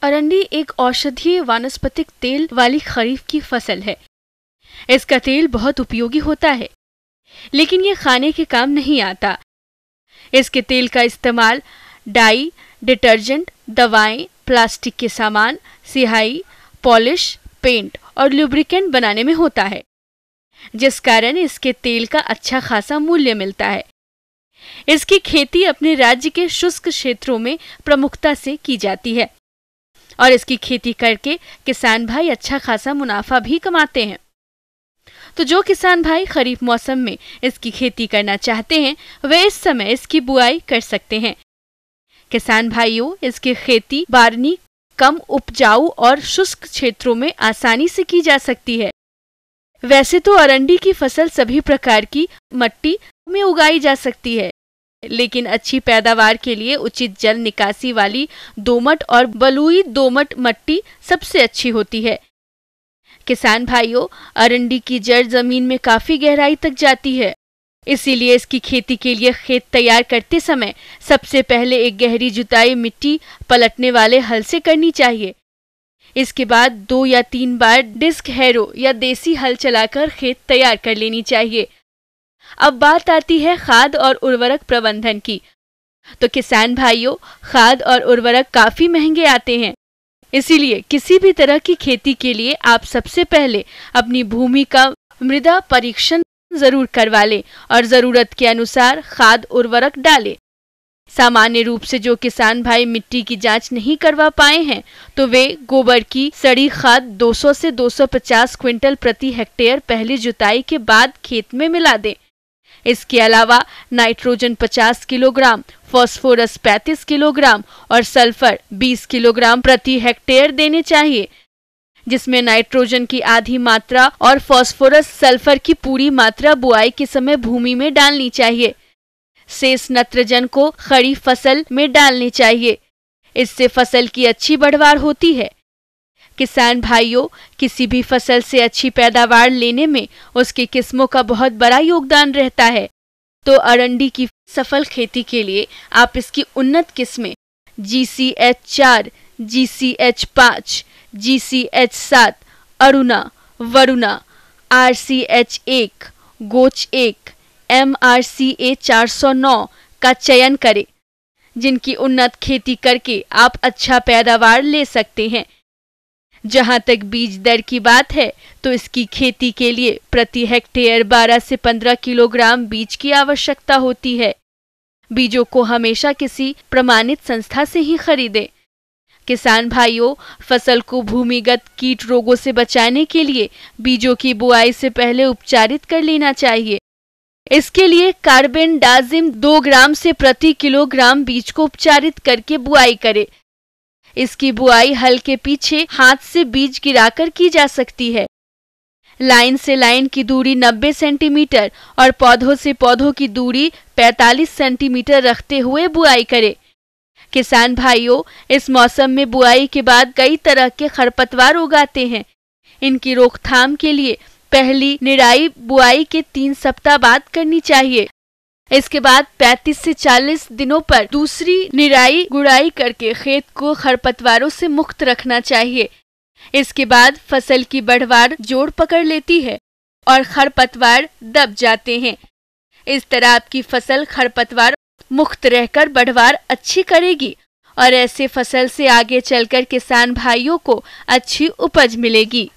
अरंडी एक औषधीय वानस्पतिक तेल वाली खरीफ की फसल है। इसका तेल बहुत उपयोगी होता है, लेकिन ये खाने के काम नहीं आता। इसके तेल का इस्तेमाल डाई, डिटर्जेंट, दवाएं, प्लास्टिक के सामान, सिहाई, पॉलिश, पेंट और लुब्रिकेंट बनाने में होता है, जिस कारण इसके तेल का अच्छा खासा मूल्य मिलता है। इसकी खेती अपने राज्य के शुष्क क्षेत्रों में प्रमुखता से की जाती है और इसकी खेती करके किसान भाई अच्छा खासा मुनाफा भी कमाते हैं। तो जो किसान भाई खरीफ मौसम में इसकी खेती करना चाहते हैं, वे इस समय इसकी बुआई कर सकते हैं। किसान भाइयों, इसकी खेती बारनी, कम उपजाऊ और शुष्क क्षेत्रों में आसानी से की जा सकती है। वैसे तो अरंडी की फसल सभी प्रकार की मिट्टी में उगाई जा सकती है, लेकिन अच्छी पैदावार के लिए उचित जल निकासी वाली दोमट और बलुई दोमट मिट्टी सबसे अच्छी होती है। किसान भाइयों, अरंडी की जड़ जमीन में काफी गहराई तक जाती है, इसीलिए इसकी खेती के लिए खेत तैयार करते समय सबसे पहले एक गहरी जुताई मिट्टी पलटने वाले हल से करनी चाहिए। इसके बाद 2 या 3 बार डिस्क हैरो या देसी हल चलाकर खेत तैयार कर लेनी चाहिए। अब बात आती है खाद और उर्वरक प्रबंधन की। तो किसान भाइयों, खाद और उर्वरक काफी महंगे आते हैं, इसीलिए किसी भी तरह की खेती के लिए आप सबसे पहले अपनी भूमि का मृदा परीक्षण जरूर करवा लें और जरूरत के अनुसार खाद उर्वरक डालें। सामान्य रूप से जो किसान भाई मिट्टी की जांच नहीं करवा पाए हैं, तो वे गोबर की सड़ी खाद 200 से 250 क्विंटल प्रति हेक्टेयर पहली जुताई के बाद खेत में मिला दें। इसके अलावा नाइट्रोजन 50 किलोग्राम, फास्फोरस 35 किलोग्राम और सल्फर 20 किलोग्राम प्रति हेक्टेयर देने चाहिए, जिसमें नाइट्रोजन की आधी मात्रा और फास्फोरस सल्फर की पूरी मात्रा बुआई के समय भूमि में डालनी चाहिए। शेष नत्रजन को खरीफ फसल में डालनी चाहिए। इससे फसल की अच्छी बढ़वार होती है। किसान भाइयों, किसी भी फसल से अच्छी पैदावार लेने में उसकी किस्मों का बहुत बड़ा योगदान रहता है। तो अरंडी की सफल खेती के लिए आप इसकी उन्नत किस्में GCH4, GCH5, GCH7, Aruna, Varuna, RCH1, गोच 1, MRCA 409 का चयन करें, जिनकी उन्नत खेती करके आप अच्छा पैदावार ले सकते हैं। जहां तक बीज दर की बात है, तो इसकी खेती के लिए प्रति हेक्टेयर 12 से 15 किलोग्राम बीज की आवश्यकता होती है। बीजों को हमेशा किसी प्रमाणित संस्था से ही खरीदें। किसान भाइयों, फसल को भूमिगत कीट रोगों से बचाने के लिए बीजों की बुआई से पहले उपचारित कर लेना चाहिए। इसके लिए कार्बेंडाजिम 2 ग्राम से प्रति किलोग्राम बीज को उपचारित करके बुआई करें। इसकी बुआई हल के पीछे हाथ से बीज गिराकर की जा सकती है। लाइन से लाइन की दूरी 90 सेंटीमीटर और पौधों से पौधों की दूरी 45 सेंटीमीटर रखते हुए बुआई करें। किसान भाइयों, इस मौसम में बुआई के बाद कई तरह के खरपतवार उगाते हैं। इनकी रोकथाम के लिए पहली निराई बुआई के 3 सप्ताह बाद करनी चाहिए। इसके बाद 35 से 40 दिनों पर दूसरी निराई गुड़ाई करके खेत को खरपतवारों से मुक्त रखना चाहिए। इसके बाद फसल की बढ़वार जोड़ पकड़ लेती है और खरपतवार दब जाते हैं। इस तरह आपकी फसल खरपतवार मुक्त रहकर बढ़वार अच्छी करेगी और ऐसे फसल से आगे चलकर किसान भाइयों को अच्छी उपज मिलेगी।